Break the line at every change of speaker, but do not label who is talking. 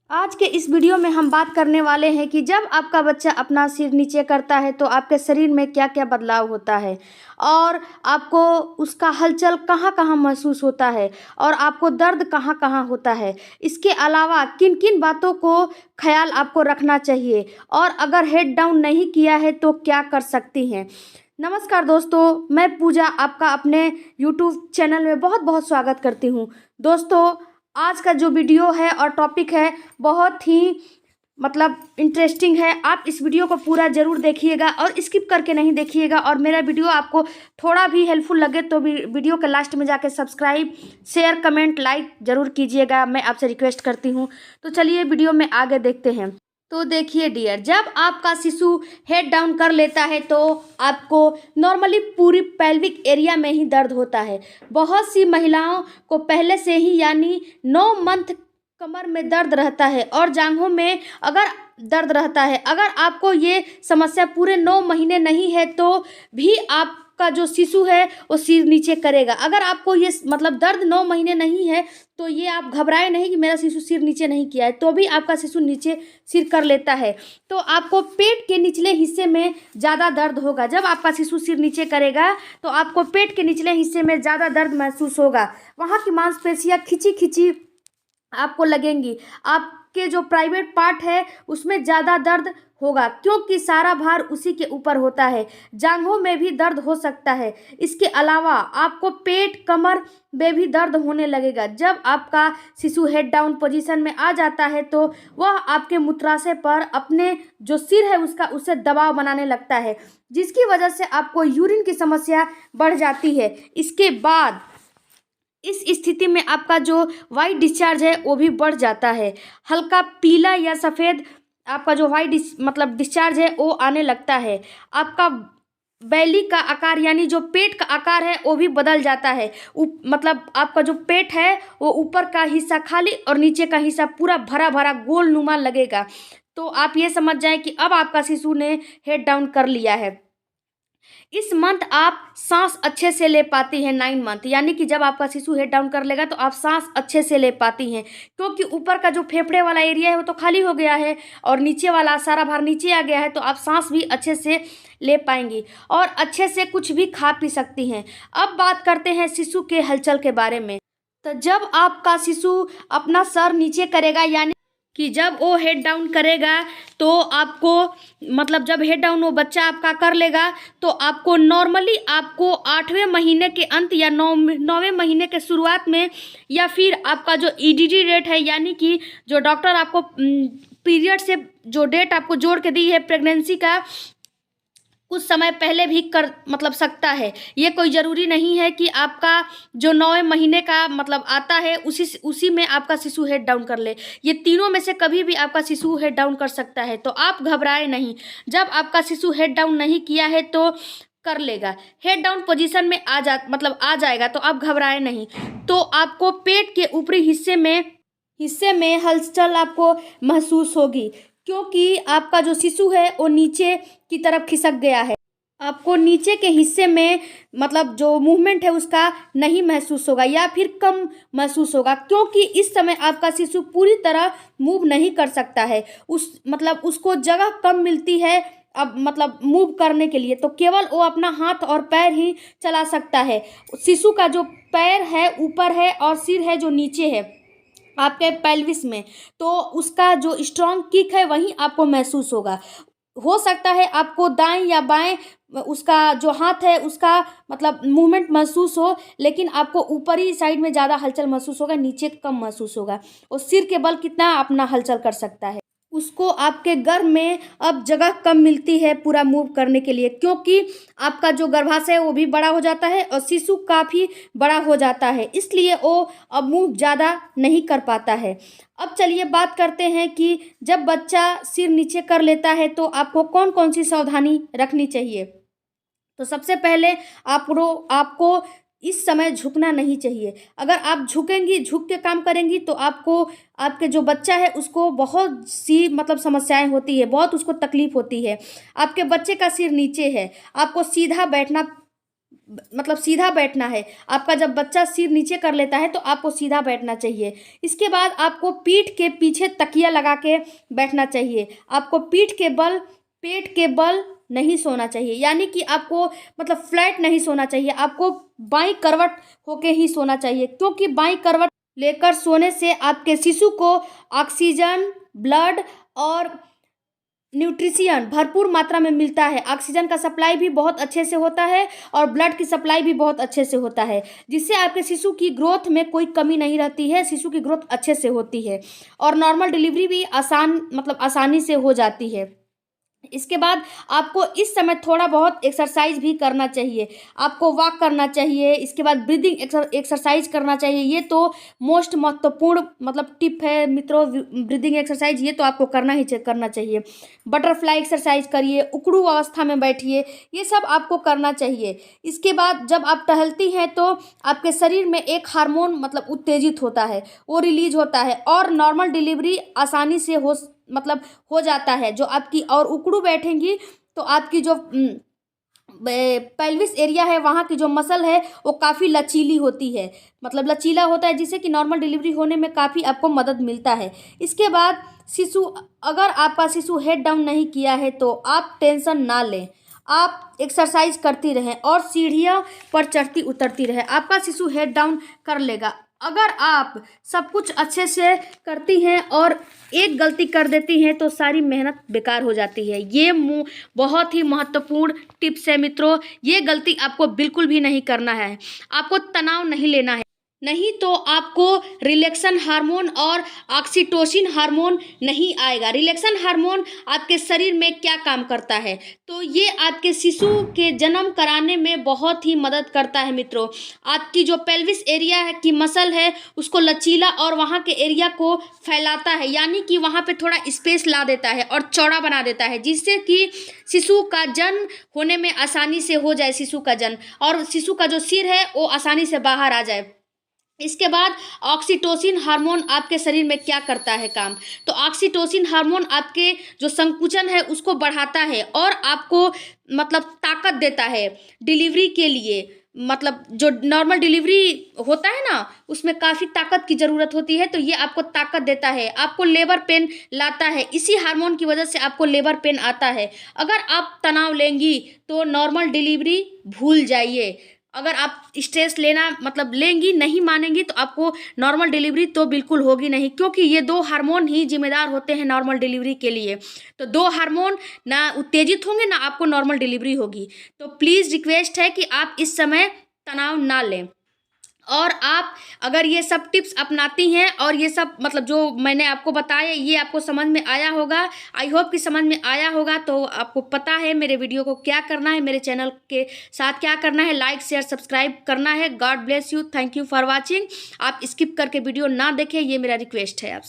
आज के इस वीडियो में हम बात करने वाले हैं कि जब आपका बच्चा अपना सिर नीचे करता है तो आपके शरीर में क्या क्या बदलाव होता है और आपको उसका हलचल कहाँ कहाँ महसूस होता है और आपको दर्द कहाँ कहाँ होता है। इसके अलावा किन किन बातों को ख्याल आपको रखना चाहिए और अगर हेड डाउन नहीं किया है तो क्या कर सकती हैं। नमस्कार दोस्तों, मैं पूजा आपका अपने यूट्यूब चैनल में बहुत बहुत स्वागत करती हूँ। दोस्तों, आज का जो वीडियो है और टॉपिक है बहुत ही इंटरेस्टिंग है। आप इस वीडियो को पूरा ज़रूर देखिएगा और स्किप करके नहीं देखिएगा। और मेरा वीडियो आपको थोड़ा भी हेल्पफुल लगे तो वीडियो के लास्ट में जाके सब्सक्राइब, शेयर, कमेंट, लाइक ज़रूर कीजिएगा, मैं आपसे रिक्वेस्ट करती हूँ। तो चलिए वीडियो में आगे देखते हैं। तो देखिए डियर, जब आपका शिशु हेड डाउन कर लेता है तो आपको नॉर्मली पूरी पेल्विक एरिया में ही दर्द होता है। बहुत सी महिलाओं को पहले से ही यानी 9 मंथ कमर में दर्द रहता है और जांघों में अगर दर्द रहता है। अगर आपको ये समस्या पूरे 9 महीने नहीं है तो भी आपका जो शिशु है वो सिर नीचे करेगा। अगर आपको ये दर्द 9 महीने नहीं है तो ये आप घबराए नहीं कि मेरा शिशु सिर नीचे नहीं किया है, तो भी आपका शिशु नीचे सिर कर लेता है तो आपको पेट के निचले हिस्से में ज़्यादा दर्द होगा। जब आपका शिशु सिर नीचे करेगा तो आपको पेट के निचले हिस्से में ज़्यादा दर्द महसूस होगा। वहाँ की मांसपेशियाँ खिंची खिंची आपको लगेंगी। आपके जो प्राइवेट पार्ट है उसमें ज़्यादा दर्द होगा क्योंकि सारा भार उसी के ऊपर होता है। जांघों में भी दर्द हो सकता है। इसके अलावा आपको पेट, कमर में भी दर्द होने लगेगा। जब आपका शिशु हेड डाउन पोजीशन में आ जाता है तो वह आपके मूत्राशय पर अपने जो सिर है उससे दबाव बनाने लगता है, जिसकी वजह से आपको यूरिन की समस्या बढ़ जाती है। इसके बाद इस स्थिति में आपका जो वाइट डिस्चार्ज है वो भी बढ़ जाता है। हल्का पीला या सफ़ेद आपका जो वाइट डिस्चार्ज है वो आने लगता है। आपका बैली का आकार यानी जो पेट का आकार है वो भी बदल जाता है। आपका जो पेट है वो ऊपर का हिस्सा खाली और नीचे का हिस्सा पूरा भरा भरा गोल नुमा लगेगा। तो आप ये समझ जाएं कि अब आपका शिशु ने हेड डाउन कर लिया है। इस मंथ आप सांस अच्छे से ले पाती हैं। 9 मंथ यानी कि जब आपका शिशु हेड डाउन कर लेगा तो आप सांस अच्छे से ले पाती हैं क्योंकि ऊपर का जो फेफड़े वाला एरिया है वो तो खाली हो गया है और नीचे वाला सारा भार नीचे आ गया है, तो आप सांस भी अच्छे से ले पाएंगी और अच्छे से कुछ भी खा पी सकती हैं। अब बात करते हैं शिशु के हलचल के बारे में। तो जब आपका शिशु अपना सर नीचे करेगा यानी कि जब वो हेड डाउन करेगा तो आपको जब हेड डाउन वो बच्चा आपका कर लेगा तो आपको नॉर्मली आपको 8वें महीने के अंत या 9वें महीने के शुरुआत में या फिर आपका जो ईडीडी रेट है यानी कि जो डॉक्टर आपको पीरियड से जो डेट आपको जोड़ के दी है प्रेगनेंसी का, कुछ समय पहले भी कर सकता है। ये कोई ज़रूरी नहीं है कि आपका जो 9वें महीने का आता है उसी में आपका शिशु हेड डाउन कर ले। ये तीनों में से कभी भी आपका शिशु हेड डाउन कर सकता है, तो आप घबराए नहीं। जब आपका शिशु हेड डाउन नहीं किया है तो कर लेगा, हेड डाउन पोजीशन में आ जाएगा तो आप घबराए नहीं। तो आपको पेट के ऊपरी हिस्से में हलचल आपको महसूस होगी क्योंकि आपका जो शिशु है वो नीचे की तरफ खिसक गया है। आपको नीचे के हिस्से में जो मूवमेंट है उसका नहीं महसूस होगा या फिर कम महसूस होगा क्योंकि इस समय आपका शिशु पूरी तरह मूव नहीं कर सकता है। उसको जगह कम मिलती है अब मूव करने के लिए, तो केवल वो अपना हाथ और पैर ही चला सकता है। शिशु का जो पैर है ऊपर है और सिर है जो नीचे है आपके पेल्विस में, तो उसका जो स्ट्रॉन्ग किक है वहीं आपको महसूस होगा। हो सकता है आपको दाएं या बाएं उसका जो हाथ है उसका मूवमेंट महसूस हो, लेकिन आपको ऊपरी साइड में ज़्यादा हलचल महसूस होगा, नीचे कम महसूस होगा। और सिर के बल कितना अपना हलचल कर सकता है, उसको आपके गर्भ में अब जगह कम मिलती है पूरा मूव करने के लिए क्योंकि आपका जो गर्भाशय है वो भी बड़ा हो जाता है और शिशु काफ़ी बड़ा हो जाता है, इसलिए वो अब मूव ज़्यादा नहीं कर पाता है। अब चलिए बात करते हैं कि जब बच्चा सिर नीचे कर लेता है तो आपको कौन कौन सी सावधानी रखनी चाहिए। तो सबसे पहले आपको इस समय झुकना नहीं चाहिए। अगर आप झुकेंगी, झुक के काम करेंगी तो आपके जो बच्चा है उसको बहुत सी समस्याएं होती है, बहुत उसको तकलीफ होती है। आपके बच्चे का सिर नीचे है, आपको सीधा बैठना मतलब सीधा बैठना है। आपका जब बच्चा सिर नीचे कर लेता है तो आपको सीधा बैठना चाहिए। इसके बाद आपको पीठ के पीछे तकिया लगा के बैठना चाहिए। आपको पीठ के बल, पेट के बल नहीं सोना चाहिए, यानी कि आपको मतलब फ्लैट नहीं सोना चाहिए। आपको बाईं करवट होके ही सोना चाहिए, क्योंकि बाईं करवट लेकर सोने से आपके शिशु को ऑक्सीजन, ब्लड और न्यूट्रिशियन भरपूर मात्रा में मिलता है। ऑक्सीजन का सप्लाई भी बहुत अच्छे से होता है और ब्लड की सप्लाई भी बहुत अच्छे से होता है, जिससे आपके शिशु की ग्रोथ में कोई कमी नहीं रहती है। शिशु की ग्रोथ अच्छे से होती है और नॉर्मल डिलीवरी भी आसानी से हो जाती है। इसके बाद आपको इस समय थोड़ा बहुत एक्सरसाइज भी करना चाहिए। आपको वॉक करना चाहिए। इसके बाद ब्रीदिंग एक्सरसाइज करना चाहिए। ये तो मोस्ट महत्वपूर्ण मतलब टिप है मित्रों, ब्रीदिंग एक्सरसाइज ये तो आपको करना चाहिए। बटरफ्लाई एक्सरसाइज करिए, उकड़ू अवस्था में बैठिए, ये सब आपको करना चाहिए। इसके बाद जब आप टहलती हैं तो आपके शरीर में एक हार्मोन मतलब उत्तेजित होता है, वो रिलीज होता है और नॉर्मल डिलीवरी आसानी से हो जाता है। जो आपकी और उकड़ू बैठेंगी तो आपकी जो पेल्विस एरिया है, वहाँ की जो मसल है वो काफ़ी लचीली होती है, मतलब लचीला होता है, जिससे कि नॉर्मल डिलीवरी होने में काफ़ी आपको मदद मिलता है। इसके बाद अगर आपका शिशु हेड डाउन नहीं किया है तो आप टेंशन ना लें। आप एक्सरसाइज करती रहें और सीढ़ियों पर चढ़ती उतरती रहें। आपका शिशु हेड डाउन कर लेगा। अगर आप सब कुछ अच्छे से करती हैं और एक गलती कर देती हैं तो सारी मेहनत बेकार हो जाती है। ये बहुत ही महत्वपूर्ण टिप्स है मित्रों। ये गलती आपको बिल्कुल भी नहीं करना है। आपको तनाव नहीं लेना है, नहीं तो आपको रिलैक्सन हार्मोन और ऑक्सीटोसिन हार्मोन नहीं आएगा। रिलैक्सन हार्मोन आपके शरीर में क्या काम करता है, तो ये आपके शिशु के जन्म कराने में बहुत ही मदद करता है मित्रों। आपकी जो पेल्विस एरिया है की मसल है उसको लचीला और वहाँ के एरिया को फैलाता है, यानी कि वहाँ पे थोड़ा स्पेस ला देता है और चौड़ा बना देता है, जिससे कि शिशु का जन्म होने में आसानी से हो जाए, शिशु का जन्म और शिशु का जो सिर है वो आसानी से बाहर आ जाए। इसके बाद ऑक्सीटोसिन हार्मोन आपके शरीर में क्या करता है काम, तो ऑक्सीटोसिन हार्मोन आपके जो संकुचन है उसको बढ़ाता है और आपको मतलब ताकत देता है डिलीवरी के लिए। मतलब जो नॉर्मल डिलीवरी होता है ना उसमें काफ़ी ताकत की ज़रूरत होती है, तो ये आपको ताकत देता है। आपको लेबर पेन लाता है, इसी हार्मोन की वजह से आपको लेबर पेन आता है। अगर आप तनाव लेंगी तो नॉर्मल डिलीवरी भूल जाइए। अगर आप स्ट्रेस लेना मतलब लेंगी, नहीं मानेंगी, तो आपको नॉर्मल डिलीवरी तो बिल्कुल होगी नहीं, क्योंकि ये दो हार्मोन ही जिम्मेदार होते हैं नॉर्मल डिलीवरी के लिए। तो दो हार्मोन ना उत्तेजित होंगे ना आपको नॉर्मल डिलीवरी होगी। तो प्लीज़ रिक्वेस्ट है कि आप इस समय तनाव ना लें। और आप अगर ये सब टिप्स अपनाती हैं और ये सब मतलब जो मैंने आपको बताया ये आपको समझ में आया होगा, आई होप कि समझ में आया होगा। तो आपको पता है मेरे वीडियो को क्या करना है, मेरे चैनल के साथ क्या करना है, लाइक शेयर सब्सक्राइब करना है। God bless you, thank you for watching. आप स्किप करके वीडियो ना देखें, ये मेरा रिक्वेस्ट है आपसे।